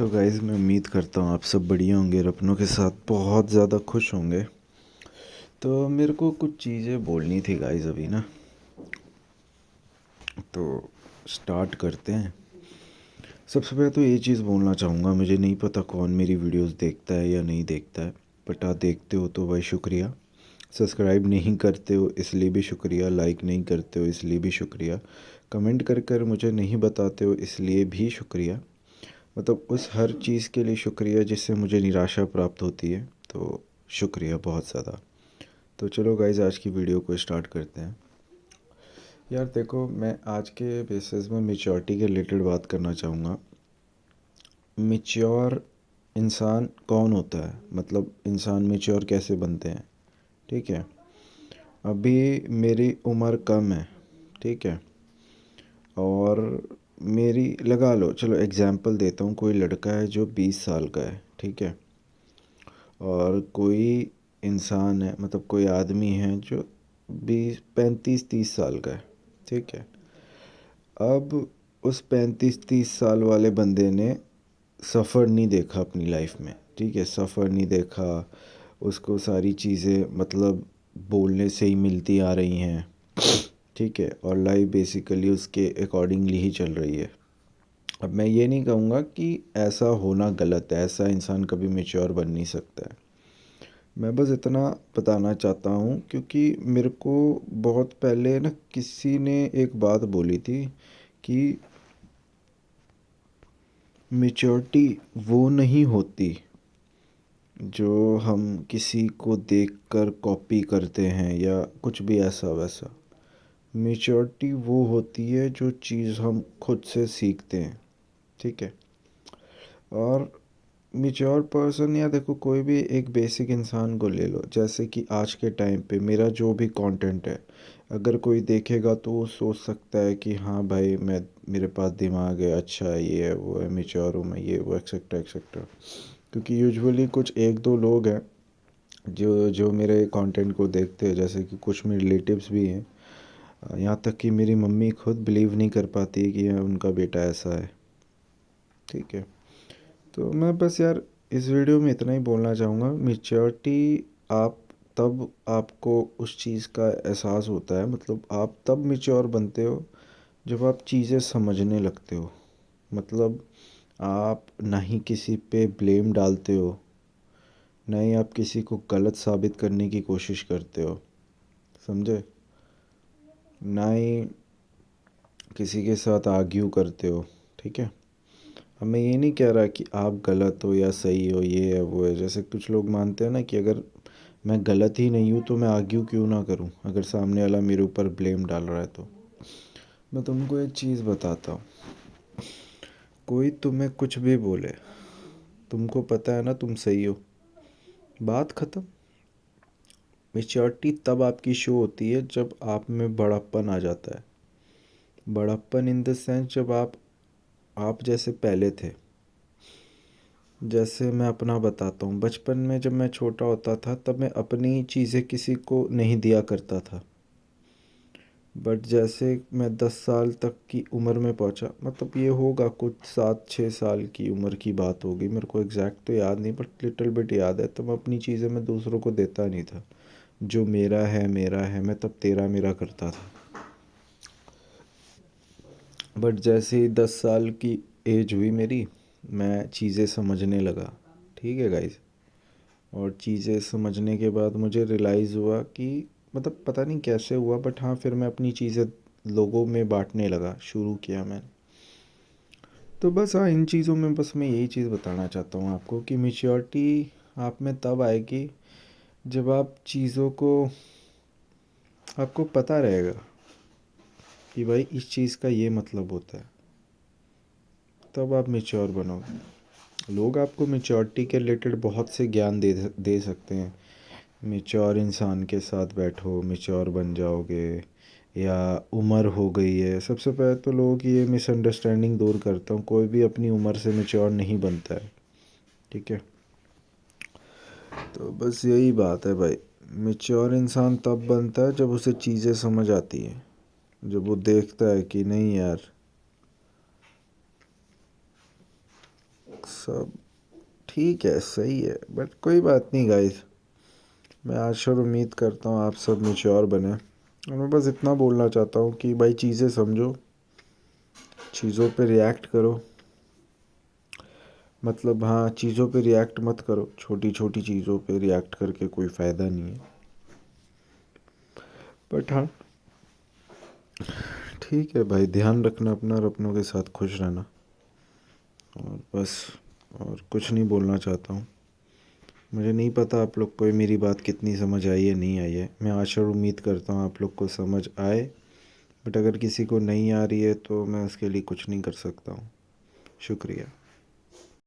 So guys, मैं उम्मीद करता हूँ आप सब बढ़िया होंगे और अपनों के साथ बहुत ज़्यादा खुश होंगे। तो मेरे को कुछ चीज़ें बोलनी थी गाइस अभी ना, तो स्टार्ट करते हैं। सबसे पहले तो ये चीज़ बोलना चाहूँगा, मुझे नहीं पता कौन मेरी वीडियोस देखता है या नहीं देखता है, बट आप देखते हो तो भाई शुक्रिया। सब्सक्राइब नहीं करते हो इसलिए भी शुक्रिया, लाइक नहीं करते हो इसलिए भी शुक्रिया, कमेंट कर कर मुझे नहीं बताते हो इसलिए भी शुक्रिया। मतलब उस हर चीज़ के लिए शुक्रिया जिससे मुझे निराशा प्राप्त होती है, तो शुक्रिया बहुत ज़्यादा। तो चलो गाइज, आज की वीडियो को स्टार्ट करते हैं। यार देखो, मैं आज के बेसिस में मेच्योरिटी के रिलेटेड बात करना चाहूँगा। मेच्योर इंसान कौन होता है, मतलब इंसान मेच्योर कैसे बनते हैं। ठीक है, अभी मेरी उम्र कम है, ठीक है, और मेरी लगा लो, चलो एग्ज़ाम्पल देता हूँ, कोई लड़का है जो 20 साल का है, ठीक है, और कोई इंसान है, मतलब कोई आदमी है जो 20 35 30 साल का है, ठीक है। अब उस 35 30 साल वाले बंदे ने सफ़र नहीं देखा अपनी लाइफ में, ठीक है, सफ़र नहीं देखा। उसको सारी चीज़ें मतलब बोलने से ही मिलती आ रही हैं, ठीक है, और लाइफ बेसिकली उसके अकॉर्डिंगली ही चल रही है। अब मैं ये नहीं कहूँगा कि ऐसा होना गलत है, ऐसा इंसान कभी मेच्योर बन नहीं सकता है। मैं बस इतना बताना चाहता हूँ, क्योंकि मेरे को बहुत पहले ना किसी ने एक बात बोली थी कि मेच्योरिटी वो नहीं होती जो हम किसी को देखकर कॉपी करते हैं या कुछ भी ऐसा वैसा। मेच्योरिटी वो होती है जो चीज़ हम खुद से सीखते हैं, ठीक है। और मेच्योर पर्सन, या देखो कोई भी एक बेसिक इंसान को ले लो, जैसे कि आज के टाइम पे मेरा जो भी कंटेंट है, अगर कोई देखेगा तो वो सोच सकता है कि हाँ भाई, मैं मेरे पास दिमाग है, अच्छा है, ये है वो है, मेच्योर हूँ मैं, ये वो एक्सेट्रा एक्सेट्रा। क्योंकि यूजुअली कुछ एक दो लोग हैं जो जो मेरे कंटेंट को देखते हैं, जैसे कि कुछ मेरे रिलेटिव्स भी हैं। यहाँ तक कि मेरी मम्मी खुद बिलीव नहीं कर पाती है कि उनका बेटा ऐसा है, ठीक है। तो मैं बस यार इस वीडियो में इतना ही बोलना चाहूँगा। मेच्योरिटी आप तब आपको उस चीज़ का एहसास होता है, मतलब आप तब मेच्योर बनते हो जब आप चीज़ें समझने लगते हो। मतलब आप ना ही किसी पे ब्लेम डालते हो, ना ही आप किसी को गलत साबित करने की कोशिश करते हो, समझे, ना ही किसी के साथ आर्ग्यू करते हो, ठीक है। अब मैं ये नहीं कह रहा कि आप गलत हो या सही हो, ये है वो है। जैसे कुछ लोग मानते हैं ना कि अगर मैं गलत ही नहीं हूँ तो मैं आर्ग्यू क्यों ना करूँ, अगर सामने वाला मेरे ऊपर ब्लेम डाल रहा है तो। मैं तुमको एक चीज़ बताता हूँ, कोई तुम्हें कुछ भी बोले, तुमको पता है ना तुम सही हो, बात ख़त्म। मेच्योरिटी तब आपकी शो होती है जब आप में बड़प्पन आ जाता है। बड़प्पन इन द सेंस, जब आप जैसे पहले थे। जैसे मैं अपना बताता हूँ, बचपन में जब मैं छोटा होता था तब मैं अपनी चीज़ें किसी को नहीं दिया करता था। बट जैसे मैं 10 साल तक की उम्र में पहुँचा, मतलब ये होगा कुछ 7 6 साल की उम्र की बात होगी, मेरे को एग्जैक्ट तो याद नहीं, बट लिटिल बिट याद है। तो मैं अपनी चीज़ें मैं दूसरों को देता नहीं था। जो मेरा है, मैं तब तेरा मेरा करता था। बट जैसे ही 10 साल की एज हुई मेरी, मैं चीज़ें समझने लगा, ठीक है गाइस। और चीज़ें समझने के बाद मुझे रियलाइज़ हुआ कि, मतलब पता नहीं कैसे हुआ, बट हाँ, फिर मैं अपनी चीज़ें लोगों में बांटने लगा, शुरू किया मैंने। तो बस हाँ, इन चीज़ों में बस मैं यही चीज़ बताना चाहता हूँ आपको कि मेच्योरिटी आप में तब आएगी जब आप चीज़ों को, आपको पता रहेगा कि भाई इस चीज़ का ये मतलब होता है, तब आप मेच्योर बनोगे। लोग आपको मेच्योरिटी के रिलेटेड बहुत से ज्ञान दे सकते हैं। मेच्योर इंसान के साथ बैठो, मेच्योर बन जाओगे, या उम्र हो गई है। सबसे पहले तो लोगों की ये मिसअंडरस्टैंडिंग दूर करता हूँ, कोई भी अपनी उम्र से मेच्योर नहीं बनता है, ठीक है। तो बस यही बात है भाई, मेच्योर इंसान तब बनता है जब उसे चीज़ें समझ आती हैं, जब वो देखता है कि नहीं यार, सब ठीक है, सही है, बट कोई बात नहीं गाइस। मैं आशा और उम्मीद करता हूँ आप सब मैच्योर बने, और मैं बस इतना बोलना चाहता हूँ कि भाई चीज़ें समझो, चीज़ों पे रिएक्ट करो। मतलब हाँ, चीज़ों पे रिएक्ट मत करो, छोटी छोटी चीज़ों पे रिएक्ट करके कोई फ़ायदा नहीं है। बट हाँ, ठीक है भाई, ध्यान रखना अपना और अपनों के साथ खुश रहना। और बस, और कुछ नहीं बोलना चाहता हूँ। मुझे नहीं पता आप लोग को ये मेरी बात कितनी समझ आई है नहीं आई है। मैं आशा और उम्मीद करता हूँ आप लोग को समझ आए, बट अगर किसी को नहीं आ रही है तो मैं उसके लिए कुछ नहीं कर सकता हूँ। शुक्रिया।